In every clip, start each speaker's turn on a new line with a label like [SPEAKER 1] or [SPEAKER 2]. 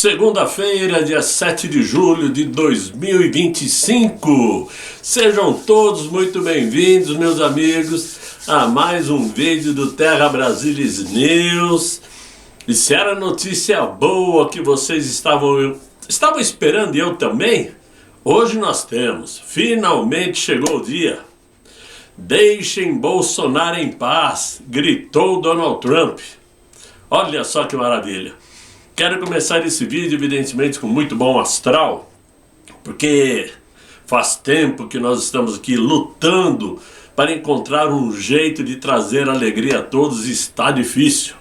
[SPEAKER 1] Segunda-feira, dia 7 de julho de 2025. Sejam todos muito bem-vindos, meus amigos, a mais um vídeo do Terra Brasilis News. E se era notícia boa que vocês estavam esperando e eu também, hoje nós temos. Finalmente chegou o dia. Deixem Bolsonaro em paz, gritou Donald Trump. Olha só que maravilha. Quero começar esse vídeo, evidentemente, com muito bom astral, porque faz tempo que nós estamos aqui lutando para encontrar um jeito de trazer alegria a todos e está difícil.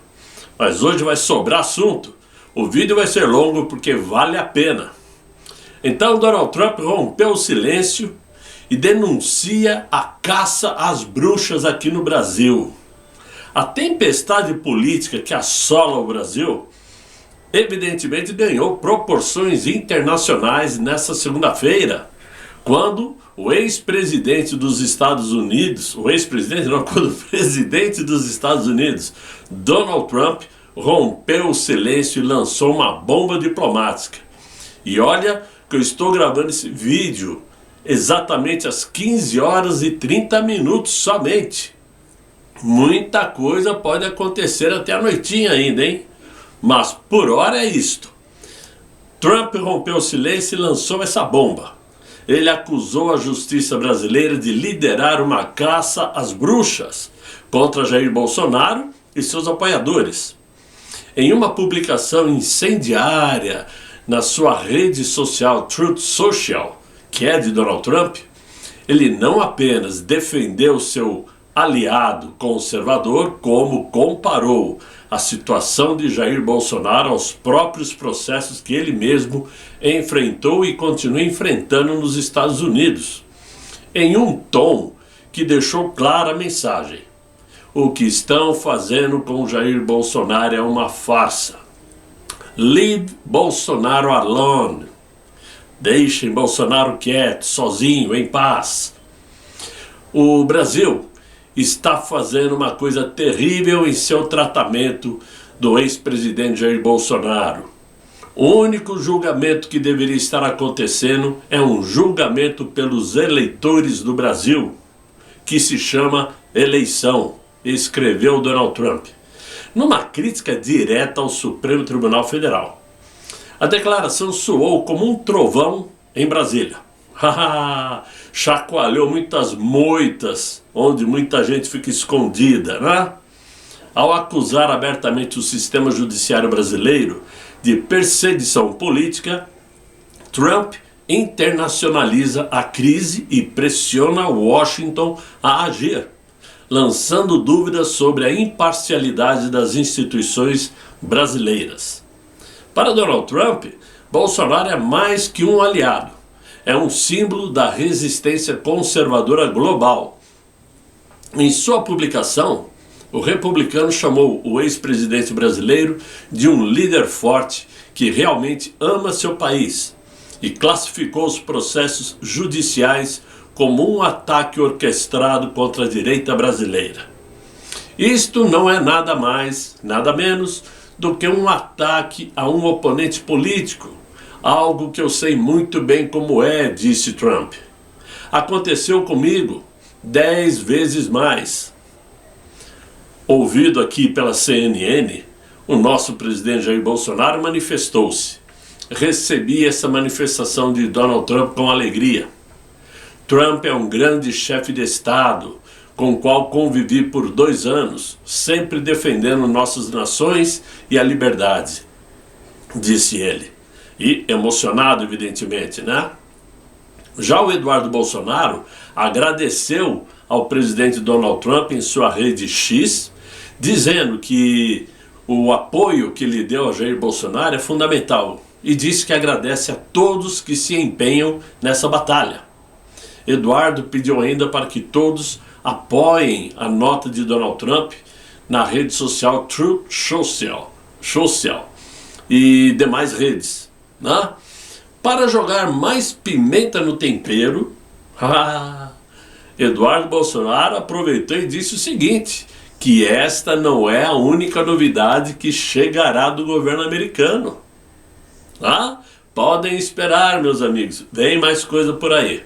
[SPEAKER 1] Mas hoje vai sobrar assunto. O vídeo vai ser longo porque vale a pena. Então Donald Trump rompeu o silêncio e denuncia a caça às bruxas aqui no Brasil. A tempestade política que assola o Brasil evidentemente ganhou proporções internacionais nessa segunda-feira, quando o ex-presidente dos Estados Unidos, quando o presidente dos Estados Unidos, Donald Trump, rompeu o silêncio e lançou uma bomba diplomática. E olha que eu estou gravando esse vídeo exatamente às 15 horas e 30 minutos somente. Muita coisa pode acontecer até a noitinha ainda, hein? Mas por hora é isto. Trump rompeu o silêncio e lançou essa bomba. Ele acusou a justiça brasileira de liderar uma caça às bruxas contra Jair Bolsonaro e seus apoiadores. Em uma publicação incendiária na sua rede social Truth Social, que é de Donald Trump, ele não apenas defendeu seu aliado conservador, como comparou a situação de Jair Bolsonaro aos próprios processos que ele mesmo enfrentou e continua enfrentando nos Estados Unidos, em um tom que deixou clara a mensagem: o que estão fazendo com Jair Bolsonaro é uma farsa. Leave Bolsonaro alone. Deixem Bolsonaro quieto, sozinho, em paz. O Brasil está fazendo uma coisa terrível em seu tratamento do ex-presidente Jair Bolsonaro. O único julgamento que deveria estar acontecendo é um julgamento pelos eleitores do Brasil, que se chama eleição, escreveu Donald Trump, numa crítica direta ao Supremo Tribunal Federal. A declaração soou como um trovão em Brasília. Chacoalhou muitas moitas, onde muita gente fica escondida, né? Ao acusar abertamente o sistema judiciário brasileiro de perseguição política, Trump internacionaliza a crise e pressiona Washington a agir, lançando dúvidas sobre a imparcialidade das instituições brasileiras. Para Donald Trump, Bolsonaro é mais que um aliado. É um símbolo da resistência conservadora global. Em sua publicação, o republicano chamou o ex-presidente brasileiro de um líder forte que realmente ama seu país e classificou os processos judiciais como um ataque orquestrado contra a direita brasileira. Isto não é nada mais, nada menos do que um ataque a um oponente político. Algo que eu sei muito bem como é, disse Trump. Aconteceu comigo 10 vezes mais. Ouvido aqui pela CNN, o nosso presidente Jair Bolsonaro manifestou-se. Recebi essa manifestação de Donald Trump com alegria. Trump é um grande chefe de Estado, com o qual convivi por 2 anos, sempre defendendo nossas nações e a liberdade, disse ele. E emocionado, evidentemente, né? Já o Eduardo Bolsonaro agradeceu ao presidente Donald Trump em sua rede X, dizendo que o apoio que ele deu a Jair Bolsonaro é fundamental e disse que agradece a todos que se empenham nessa batalha. Eduardo pediu ainda para que todos apoiem a nota de Donald Trump na rede social Truth Social e demais redes, né? Para jogar mais pimenta no tempero, Eduardo Bolsonaro aproveitou e disse o seguinte: que esta não é a única novidade que chegará do governo americano. Tá? Podem esperar, meus amigos, vem mais coisa por aí.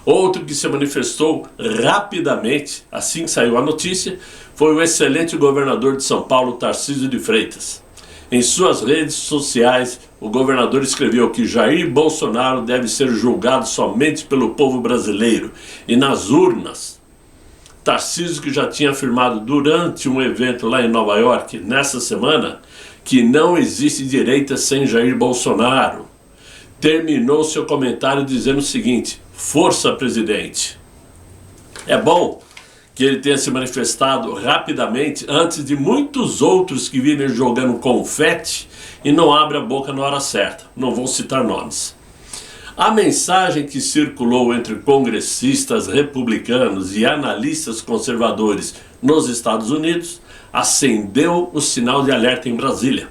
[SPEAKER 1] Outro que se manifestou rapidamente, assim que saiu a notícia, foi o excelente governador de São Paulo, Tarcísio de Freitas. Em suas redes sociais, o governador escreveu que Jair Bolsonaro deve ser julgado somente pelo povo brasileiro e nas urnas. Tarcísio, que já tinha afirmado durante um evento lá em Nova York, nessa semana, que não existe direita sem Jair Bolsonaro, terminou seu comentário dizendo o seguinte: força, presidente. É bom que ele tenha se manifestado rapidamente antes de muitos outros que virem jogando confete e não abrem a boca na hora certa. Não vou citar nomes. A mensagem que circulou entre congressistas republicanos e analistas conservadores nos Estados Unidos acendeu o sinal de alerta em Brasília,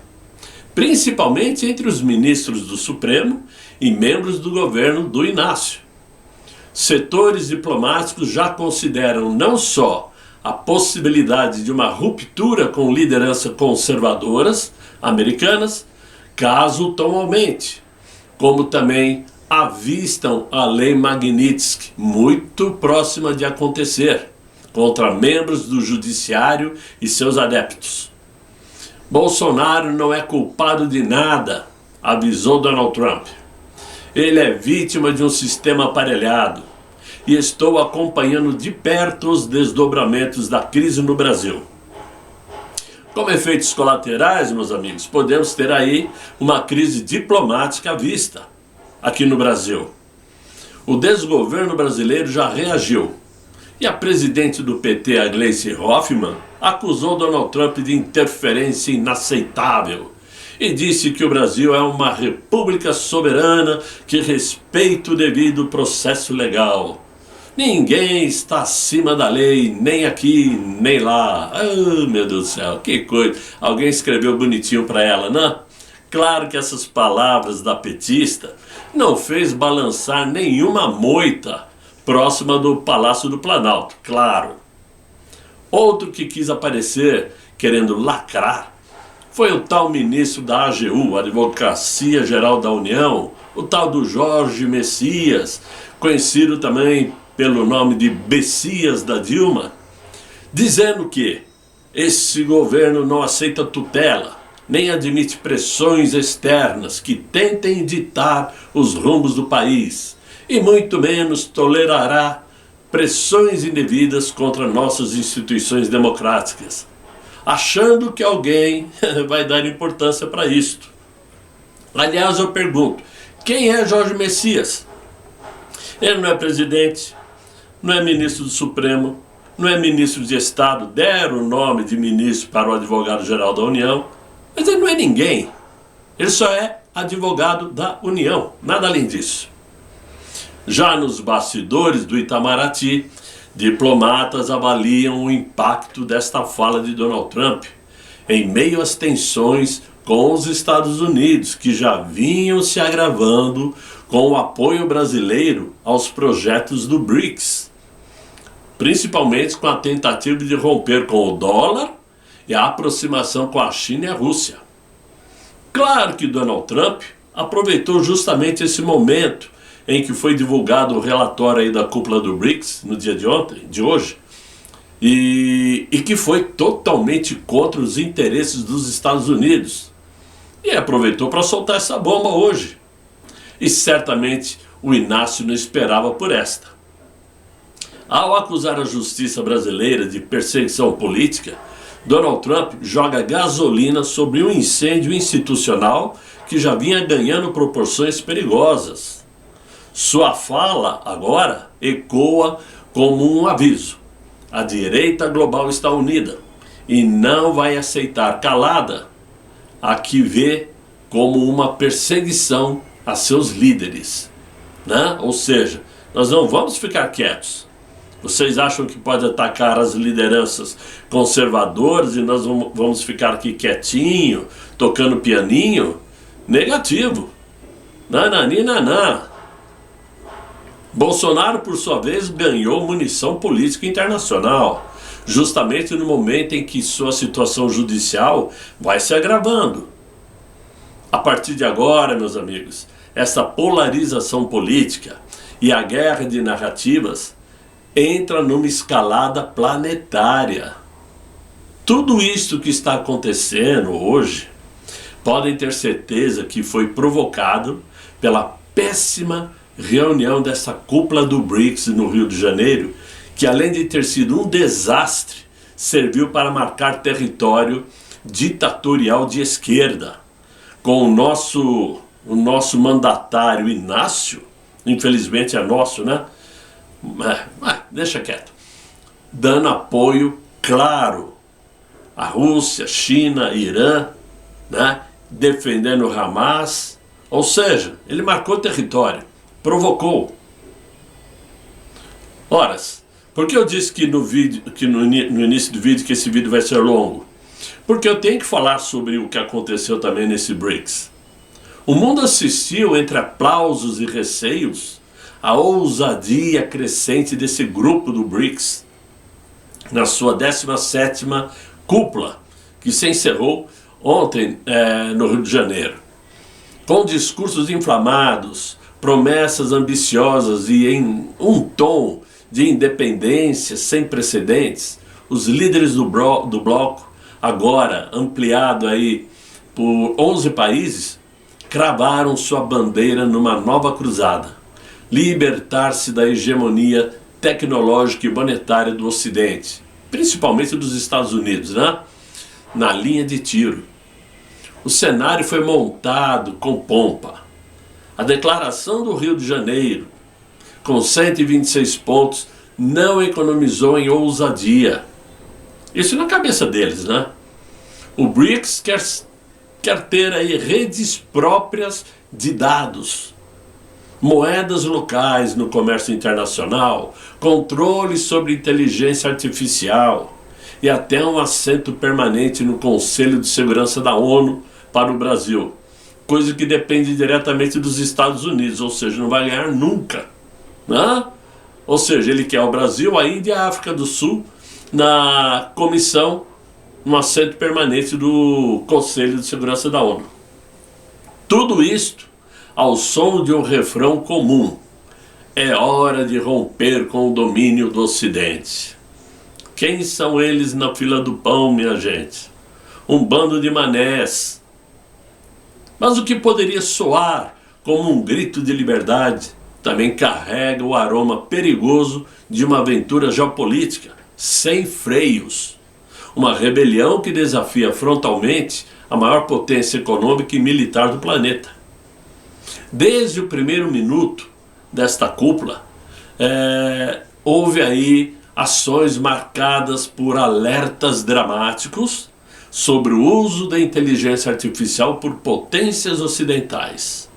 [SPEAKER 1] principalmente entre os ministros do Supremo e membros do governo do Inácio. Setores diplomáticos já consideram não só a possibilidade de uma ruptura com lideranças conservadoras americanas, caso o tom aumente, como também avistam a lei Magnitsky, muito próxima de acontecer, contra membros do judiciário e seus adeptos. Bolsonaro não é culpado de nada, avisou Donald Trump. Ele é vítima de um sistema aparelhado e estou acompanhando de perto os desdobramentos da crise no Brasil. Como efeitos colaterais, meus amigos, podemos ter aí uma crise diplomática à vista aqui no Brasil. O desgoverno brasileiro já reagiu e a presidente do PT, a Gleisi Hoffmann, acusou Donald Trump de interferência inaceitável e disse que o Brasil é uma república soberana que respeita o devido processo legal. Ninguém está acima da lei, nem aqui, nem lá. Oh, meu Deus do céu, que coisa. Alguém escreveu bonitinho para ela, não? Claro que essas palavras da petista não fez balançar nenhuma moita próxima do Palácio do Planalto, claro. Outro que quis aparecer querendo lacrar foi o tal ministro da AGU, Advocacia Geral da União, o tal do Jorge Messias, conhecido também pelo nome de Bessias da Dilma, dizendo que esse governo não aceita tutela, nem admite pressões externas que tentem ditar os rumos do país, e muito menos tolerará pressões indevidas contra nossas instituições democráticas, achando que alguém vai dar importância para isto. Aliás, eu pergunto, quem é Jorge Messias? Ele não é presidente, não é ministro do Supremo, não é ministro de Estado, deram o nome de ministro para o advogado-geral da União, mas ele não é ninguém. Ele só é advogado da União, nada além disso. Já nos bastidores do Itamaraty, diplomatas avaliam o impacto desta fala de Donald Trump em meio às tensões com os Estados Unidos, que já vinham se agravando com o apoio brasileiro aos projetos do BRICS, principalmente com a tentativa de romper com o dólar e a aproximação com a China e a Rússia. Claro que Donald Trump aproveitou justamente esse momento em que foi divulgado o relatório aí da cúpula do BRICS no dia de hoje, e que foi totalmente contra os interesses dos Estados Unidos. E aproveitou para soltar essa bomba hoje. E certamente o Inácio não esperava por esta. Ao acusar a justiça brasileira de perseguição política, Donald Trump joga gasolina sobre um incêndio institucional que já vinha ganhando proporções perigosas. Sua fala agora ecoa como um aviso. A direita global está unida e não vai aceitar calada a que vê como uma perseguição a seus líderes, né? Ou seja, nós não vamos ficar quietos. Vocês acham que pode atacar as lideranças conservadoras e nós vamos ficar aqui quietinho, tocando pianinho? Negativo. Nananina. Bolsonaro, por sua vez, ganhou munição política internacional, justamente no momento em que sua situação judicial vai se agravando. A partir de agora, meus amigos, essa polarização política e a guerra de narrativas entra numa escalada planetária. Tudo isso que está acontecendo hoje, podem ter certeza que foi provocado pela péssima reunião dessa cúpula do BRICS no Rio de Janeiro, que além de ter sido um desastre, serviu para marcar território ditatorial de esquerda, com o nosso mandatário Inácio, infelizmente é nosso, né? Deixa quieto, dando apoio claro à Rússia, China, Irã, né? Defendendo o Hamas, ou seja, ele marcou território, provocou. Ora, por que eu disse que no início do vídeo que esse vídeo vai ser longo? Porque eu tenho que falar sobre o que aconteceu também nesse BRICS. O mundo assistiu, entre aplausos e receios, a ousadia crescente desse grupo do BRICS, na sua 17ª cúpula, que se encerrou ontem no Rio de Janeiro. Com discursos inflamados, promessas ambiciosas e em um tom de independência sem precedentes, os líderes do bloco, agora ampliado aí por 11 países, cravaram sua bandeira numa nova cruzada: libertar-se da hegemonia tecnológica e monetária do Ocidente, principalmente dos Estados Unidos, né? Na linha de tiro. O cenário foi montado com pompa. A declaração do Rio de Janeiro, com 126 pontos, não economizou em ousadia. Isso na cabeça deles, né? O BRICS quer ter aí redes próprias de dados, moedas locais no comércio internacional, controle sobre inteligência artificial e até um assento permanente no Conselho de Segurança da ONU para o Brasil, coisa que depende diretamente dos Estados Unidos, ou seja, não vai ganhar nunca, né? Ou seja, ele quer o Brasil, a Índia e a África do Sul na comissão, no assento permanente do Conselho de Segurança da ONU. Tudo isto ao som de um refrão comum: é hora de romper com o domínio do Ocidente. Quem são eles na fila do pão, minha gente? Um bando de manés. Mas o que poderia soar como um grito de liberdade também carrega o aroma perigoso de uma aventura geopolítica sem freios. Uma rebelião que desafia frontalmente a maior potência econômica e militar do planeta. Desde o primeiro minuto desta cúpula, houve aí ações marcadas por alertas dramáticos sobre o uso da inteligência artificial por potências ocidentais.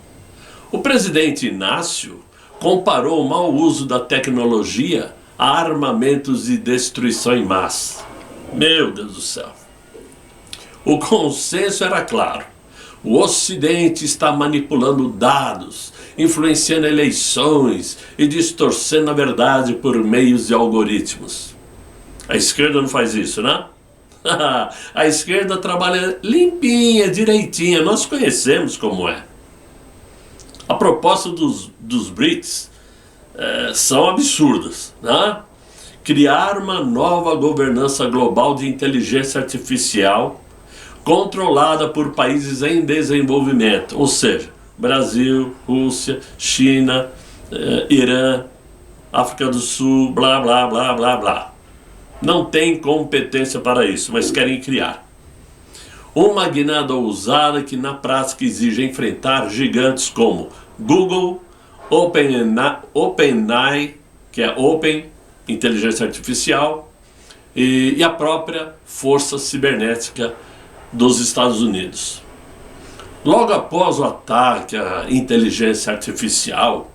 [SPEAKER 1] O presidente Inácio comparou o mau uso da tecnologia a armamentos de destruição em massa. Meu Deus do céu. O consenso era claro: o Ocidente está manipulando dados, influenciando eleições e distorcendo a verdade por meios de algoritmos. A esquerda não faz isso, né? A esquerda trabalha limpinha, direitinha, nós conhecemos como é. A proposta dos BRICS são absurdas, né? Criar uma nova governança global de inteligência artificial controlada por países em desenvolvimento, ou seja, Brasil, Rússia, China, Irã, África do Sul, blá blá blá blá blá. Não tem competência para isso, mas querem criar uma guinada ousada que na prática exige enfrentar gigantes como Google, OpenAI, que é Open, inteligência artificial, e a própria força cibernética dos Estados Unidos. Logo após o ataque à inteligência artificial,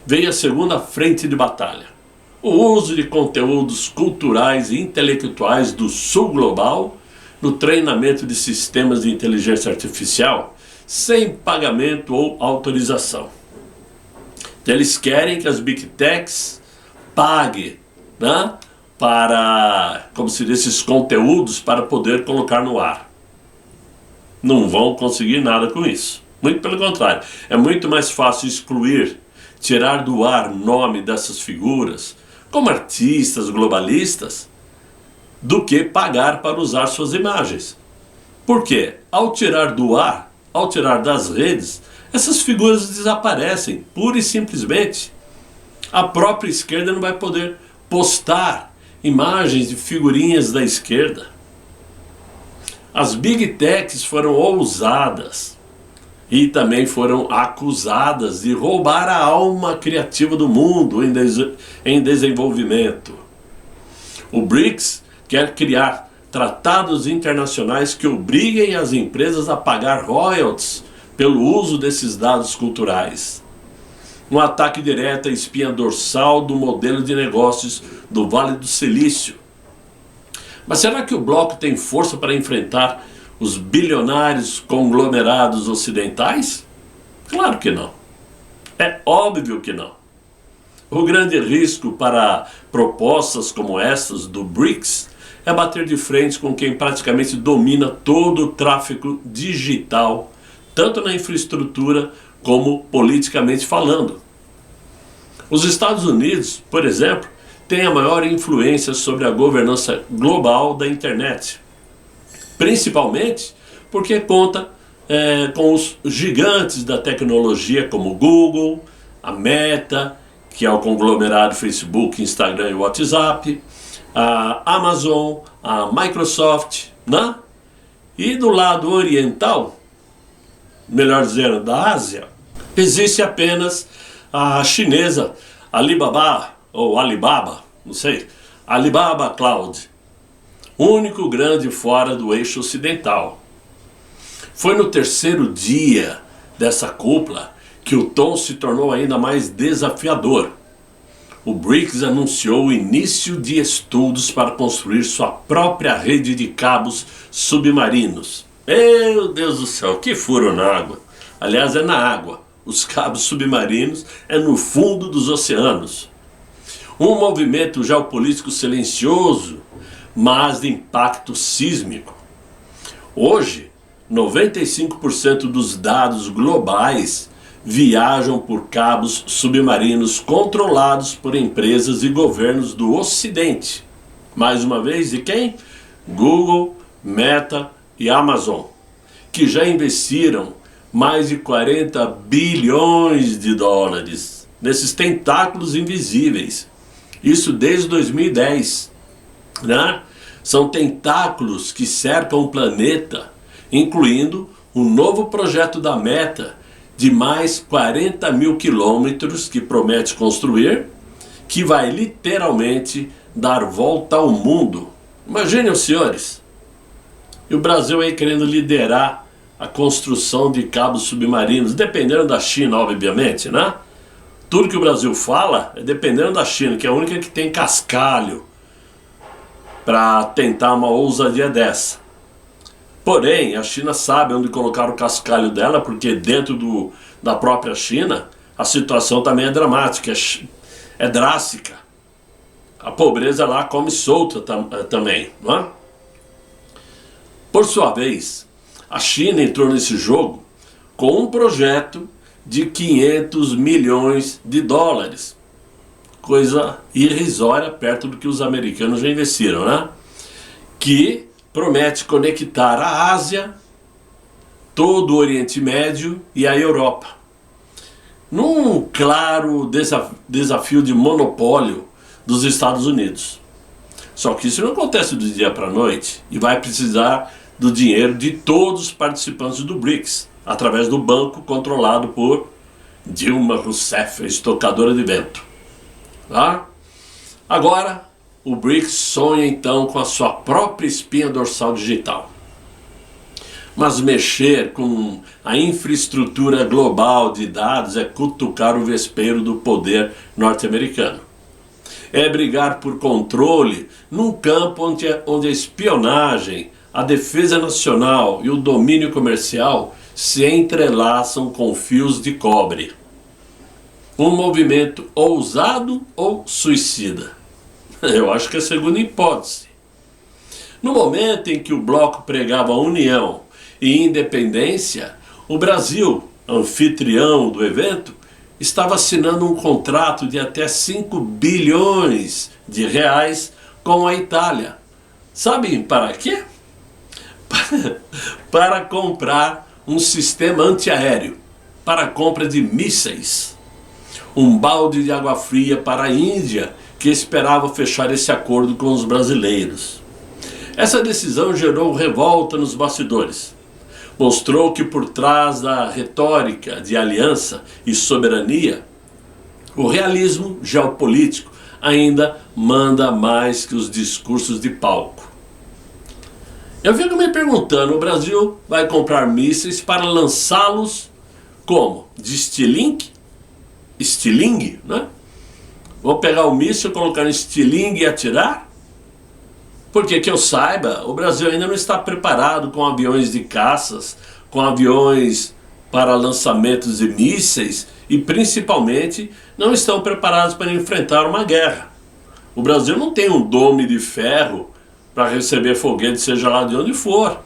[SPEAKER 1] veio a segunda frente de batalha: o uso de conteúdos culturais e intelectuais do sul global no treinamento de sistemas de inteligência artificial sem pagamento ou autorização. Eles querem que as Big Techs paguem, né, para, como se diz, esses conteúdos para poder colocar no ar. Não vão conseguir nada com isso. Muito pelo contrário. É muito mais fácil excluir, tirar do ar o nome dessas figuras, como artistas globalistas, do que pagar para usar suas imagens. Por quê? Ao tirar do ar, ao tirar das redes, essas figuras desaparecem, pura e simplesmente. A própria esquerda não vai poder postar imagens de figurinhas da esquerda. As Big Techs foram ousadas e também foram acusadas de roubar a alma criativa do mundo em desenvolvimento. O BRICS quer criar tratados internacionais que obriguem as empresas a pagar royalties pelo uso desses dados culturais. Um ataque direto à espinha dorsal do modelo de negócios do Vale do Silício. Mas será que o bloco tem força para enfrentar os bilionários conglomerados ocidentais? Claro que não. É óbvio que não. O grande risco para propostas como essas do BRICS é bater de frente com quem praticamente domina todo o tráfego digital, tanto na infraestrutura como politicamente falando. Os Estados Unidos, por exemplo, têm a maior influência sobre a governança global da internet, principalmente porque conta com os gigantes da tecnologia como Google, a Meta, que é o conglomerado Facebook, Instagram e WhatsApp, a Amazon, a Microsoft, né? E do lado oriental, melhor dizendo, da Ásia, existe apenas a chinesa Alibaba, ou Alibaba, não sei, Alibaba Cloud, único grande fora do eixo ocidental. Foi no terceiro dia dessa cúpula que o tom se tornou ainda mais desafiador. O BRICS anunciou o início de estudos para construir sua própria rede de cabos submarinos. Meu Deus do céu, que furo na água! Aliás, é na água. Os cabos submarinos é no fundo dos oceanos. Um movimento geopolítico silencioso, mas de impacto sísmico. Hoje, 95% dos dados globais viajam por cabos submarinos controlados por empresas e governos do Ocidente. Mais uma vez, de quem? Google, Meta e Amazon, que já investiram mais de 40 bilhões de dólares nesses tentáculos invisíveis. Isso desde 2010, né? São tentáculos que cercam o planeta, incluindo um novo projeto da Meta de mais 40 mil quilômetros que promete construir, que vai literalmente dar volta ao mundo. Imaginem os senhores. E o Brasil aí querendo liderar a construção de cabos submarinos, dependendo da China, obviamente, né? Tudo que o Brasil fala é dependendo da China, que é a única que tem cascalho para tentar uma ousadia dessa. Porém, a China sabe onde colocar o cascalho dela, porque dentro da própria China a situação também é dramática, é drástica. A pobreza lá come solta também, não é? Por sua vez, a China entrou nesse jogo com um projeto de 500 milhões de dólares. Coisa irrisória perto do que os americanos já investiram, né? Que promete conectar a Ásia, todo o Oriente Médio e a Europa. Num claro desafio de monopólio dos Estados Unidos. Só que isso não acontece do dia para a noite e vai precisar do dinheiro de todos os participantes do BRICS, através do banco controlado por Dilma Rousseff, a estocadora de vento. Tá? Agora, o BRICS sonha então com a sua própria espinha dorsal digital. Mas mexer com a infraestrutura global de dados é cutucar o vespeiro do poder norte-americano. É brigar por controle num campo onde a espionagem, a defesa nacional e o domínio comercial se entrelaçam com fios de cobre. Um movimento ousado ou suicida? Eu acho que é a segunda hipótese. No momento em que o bloco pregava união e independência, o Brasil anfitrião do evento, estava assinando um contrato de até 5 bilhões de reais com a Itália. Sabem para quê? Para comprar um sistema antiaéreo, para a compra de mísseis. Um balde de água fria para a Índia, que esperava fechar esse acordo com os brasileiros. Essa decisão gerou revolta nos bastidores. Mostrou que por trás da retórica de aliança e soberania, o realismo geopolítico ainda manda mais que os discursos de palco. Eu fico me perguntando, o Brasil vai comprar mísseis para lançá-los como? De estilingue? Estilingue, né? Vou pegar o míssil, colocar no estilingue e atirar? Porque que eu saiba, o Brasil ainda não está preparado com aviões de caças, com aviões para lançamentos de mísseis e principalmente não estão preparados para enfrentar uma guerra. O Brasil não tem um dome de ferro para receber foguete, seja lá de onde for.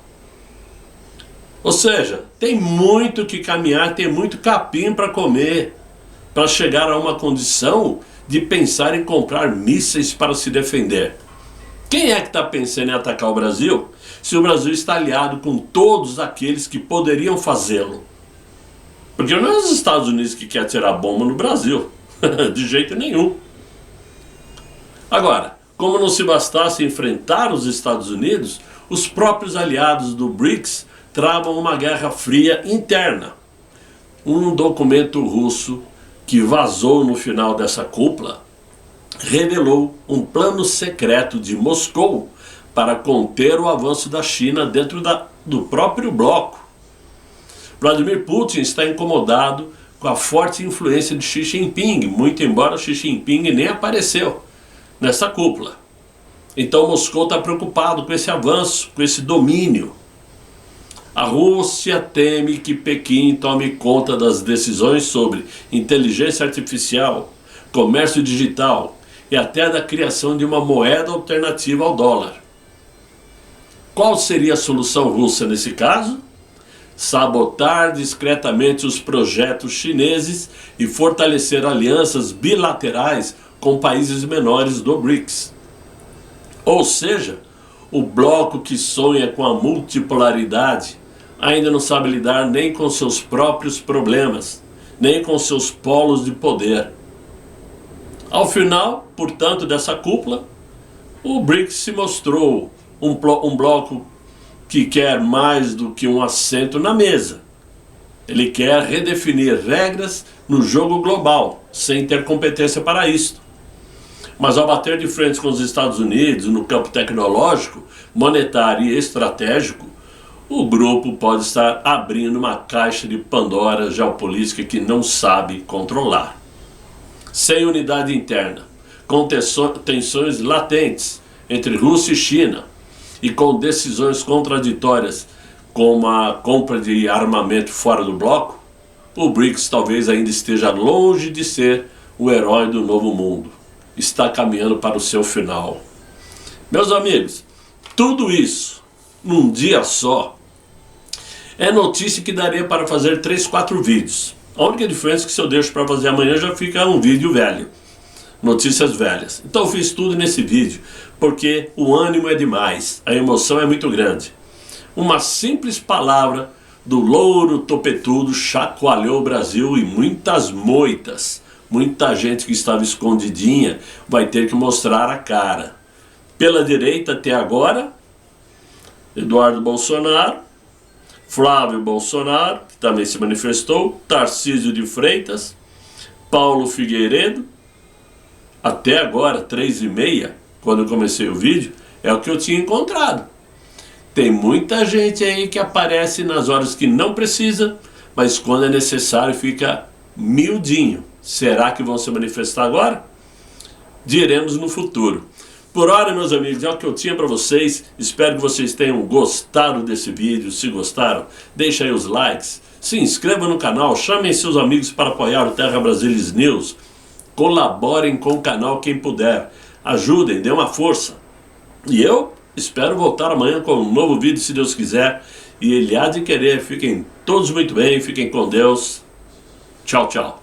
[SPEAKER 1] Ou seja, tem muito que caminhar, tem muito capim para comer, para chegar a uma condição de pensar em comprar mísseis para se defender. Quem é que está pensando em atacar o Brasil, se o Brasil está aliado com todos aqueles que poderiam fazê-lo? Porque não é os Estados Unidos que quer tirar bomba no Brasil, de jeito nenhum. Agora, como não se bastasse enfrentar os Estados Unidos, os próprios aliados do BRICS travam uma guerra fria interna. Um documento russo que vazou no final dessa cúpula revelou um plano secreto de Moscou para conter o avanço da China dentro do próprio bloco. Vladimir Putin está incomodado com a forte influência de Xi Jinping, muito embora Xi Jinping nem apareceu nessa cúpula. Então Moscou está preocupado com esse avanço, com esse domínio. A Rússia teme que Pequim tome conta das decisões sobre inteligência artificial, comércio digital e até da criação de uma moeda alternativa ao dólar. Qual seria a solução russa nesse caso? Sabotar discretamente os projetos chineses e fortalecer alianças bilaterais com países menores do BRICS. Ou seja, o bloco que sonha com a multipolaridade ainda não sabe lidar nem com seus próprios problemas, nem com seus polos de poder. Ao final, portanto, dessa cúpula, o BRICS se mostrou um bloco que quer mais do que um assento na mesa. Ele quer redefinir regras no jogo global, sem ter competência para isto. Mas ao bater de frente com os Estados Unidos no campo tecnológico, monetário e estratégico, o grupo pode estar abrindo uma caixa de Pandora geopolítica que não sabe controlar. Sem unidade interna, com tensões latentes entre Rússia e China e com decisões contraditórias como a compra de armamento fora do bloco, o BRICS talvez ainda esteja longe de ser o herói do novo mundo. Está caminhando para o seu final. Meus amigos, tudo isso num dia só é notícia que daria para fazer 3, 4 vídeos. A única diferença é que se eu deixo para fazer amanhã já fica um vídeo velho. Notícias velhas. Então eu fiz tudo nesse vídeo porque o ânimo é demais, a emoção é muito grande. Uma simples palavra do louro topetudo chacoalhou o Brasil e muitas moitas. Muita gente que estava escondidinha vai ter que mostrar a cara. Pela direita até agora, Eduardo Bolsonaro, Flávio Bolsonaro, que também se manifestou, Tarcísio de Freitas, Paulo Figueiredo, até agora, 3h30, quando eu comecei o vídeo, é o que eu tinha encontrado. Tem muita gente aí que aparece nas horas que não precisa, mas quando é necessário fica miudinho. Será que vão se manifestar agora? Diremos no futuro. Por hora, meus amigos, é o que eu tinha para vocês. Espero que vocês tenham gostado desse vídeo. Se gostaram, deixa aí os likes. Se inscreva no canal, chamem seus amigos para apoiar o Terra Brasilis News. Colaborem com o canal quem puder. Ajudem, dê uma força. E eu Espero voltar amanhã com um novo vídeo, se Deus quiser. E Ele há de querer. Fiquem todos muito bem, fiquem com Deus. Tchau, tchau.